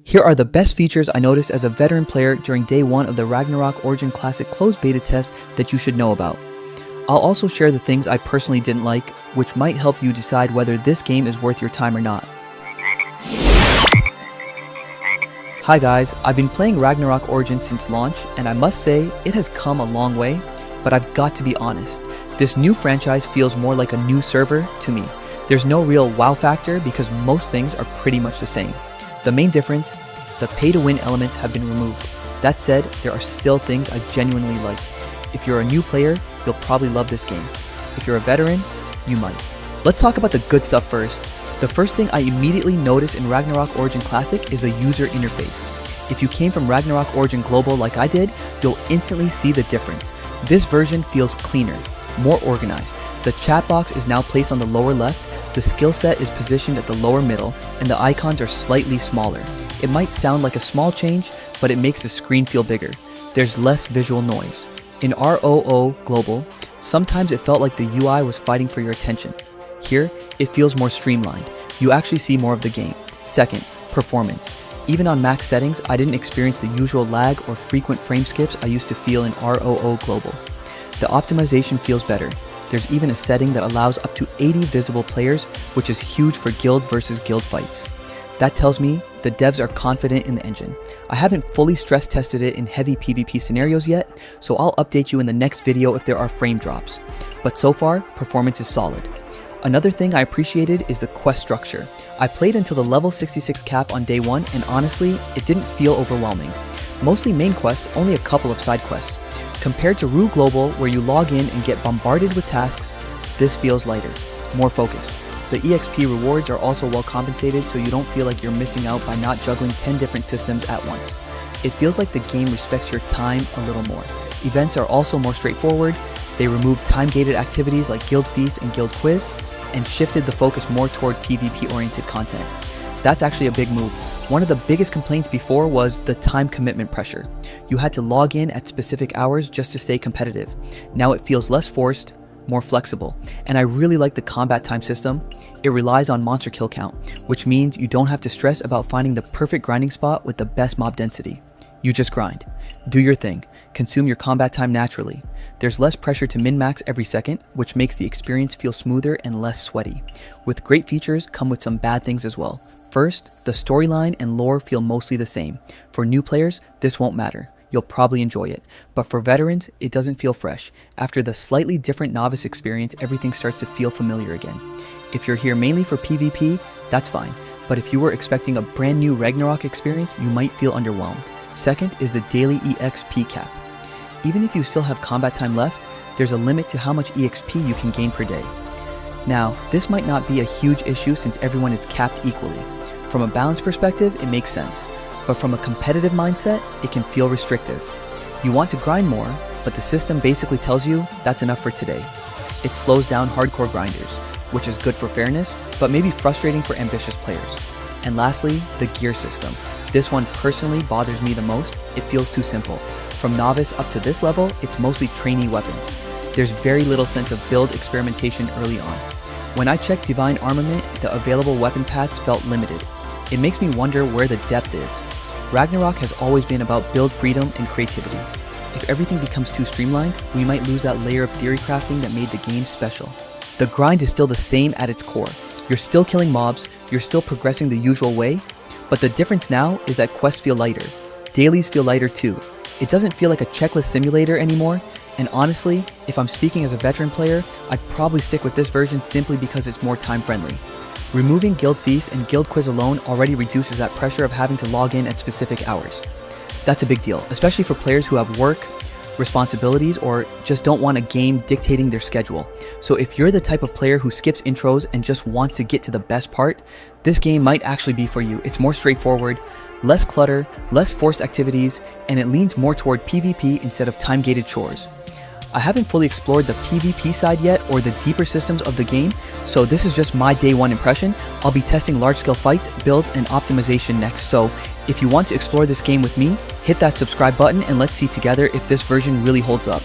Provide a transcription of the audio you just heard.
Here are the best features I noticed as a veteran player during day 1 of the Ragnarok Origin Classic Closed Beta Test that you should know about. I'll also share the things I personally didn't like, which might help you decide whether this game is worth your time or not. Hi guys, I've been playing Ragnarok Origin since launch, and I must say, it has come a long way, but I've got to be honest. This new franchise feels more like a new server to me. There's no real wow factor because most things are pretty much the same. The main difference, the pay-to-win elements have been removed. That said, there are still things I genuinely liked. If you're a new player, you'll probably love this game. If you're a veteran, you might. Let's talk about the good stuff first. The first thing I immediately noticed in Ragnarok Origin Classic is the user interface. If you came from Ragnarok Origin Global like I did, you'll instantly see the difference. This version feels cleaner, more organized. The chat box is now placed on the lower left, the skill set is positioned at the lower middle, and the icons are slightly smaller. It might sound like a small change, but it makes the screen feel bigger. There's less visual noise. In ROO Global, sometimes it felt like the UI was fighting for your attention. Here, it feels more streamlined. You actually see more of the game. Second, performance. Even on max settings, I didn't experience the usual lag or frequent frame skips I used to feel in ROO Global. The optimization feels better. There's even a setting that allows up to 80 visible players, which is huge for guild versus guild fights. That tells me the devs are confident in the engine. I haven't fully stress tested it in heavy PvP scenarios yet, so I'll update you in the next video if there are frame drops. But so far, performance is solid. Another thing I appreciated is the quest structure. I played until the level 66 cap on day 1, and honestly, it didn't feel overwhelming. Mostly main quests, only a couple of side quests. Compared to ROOC Global, where you log in and get bombarded with tasks, this feels lighter, more focused. The EXP rewards are also well compensated, so you don't feel like you're missing out by not juggling 10 different systems at once. It feels like the game respects your time a little more. Events are also more straightforward. They removed time-gated activities like Guild Feast and Guild Quiz, and shifted the focus more toward PvP-oriented content. That's actually a big move. One of the biggest complaints before was the time commitment pressure. You had to log in at specific hours just to stay competitive. Now it feels less forced, more flexible, and I really like the combat time system. It relies on monster kill count, which means you don't have to stress about finding the perfect grinding spot with the best mob density. You just grind. Do your thing. Consume your combat time naturally. There's less pressure to min-max every second, which makes the experience feel smoother and less sweaty. With great features come with some bad things as well. First, the storyline and lore feel mostly the same. For new players, this won't matter. You'll probably enjoy it. But for veterans, it doesn't feel fresh. After the slightly different novice experience, everything starts to feel familiar again. If you're here mainly for PvP, that's fine. But if you were expecting a brand new Ragnarok experience, you might feel underwhelmed. Second is the daily EXP cap. Even if you still have combat time left, there's a limit to how much EXP you can gain per day. Now, this might not be a huge issue since everyone is capped equally. From a balance perspective, it makes sense. But from a competitive mindset, it can feel restrictive. You want to grind more, but the system basically tells you that's enough for today. It slows down hardcore grinders, which is good for fairness, but maybe frustrating for ambitious players. And lastly, the gear system. This one personally bothers me the most. It feels too simple. From novice up to this level, it's mostly trainee weapons. There's very little sense of build experimentation early on. When I checked Divine Armament, the available weapon paths felt limited. It makes me wonder where the depth is. Ragnarok has always been about build freedom and creativity. If everything becomes too streamlined, we might lose that layer of theory crafting that made the game special. The grind is still the same at its core. You're still killing mobs, you're still progressing the usual way, but the difference now is that quests feel lighter. Dailies feel lighter too. It doesn't feel like a checklist simulator anymore, and honestly, if I'm speaking as a veteran player, I'd probably stick with this version simply because it's more time friendly. Removing Guild Feast and Guild Quiz alone already reduces that pressure of having to log in at specific hours. That's a big deal, especially for players who have work, responsibilities, or just don't want a game dictating their schedule. So if you're the type of player who skips intros and just wants to get to the best part, this game might actually be for you. It's more straightforward, less clutter, less forced activities, and it leans more toward PvP instead of time-gated chores. I haven't fully explored the PvP side yet or the deeper systems of the game, so this is just my day 1 impression. I'll be testing large-scale fights, builds, and optimization next, so if you want to explore this game with me, hit that subscribe button and let's see together if this version really holds up.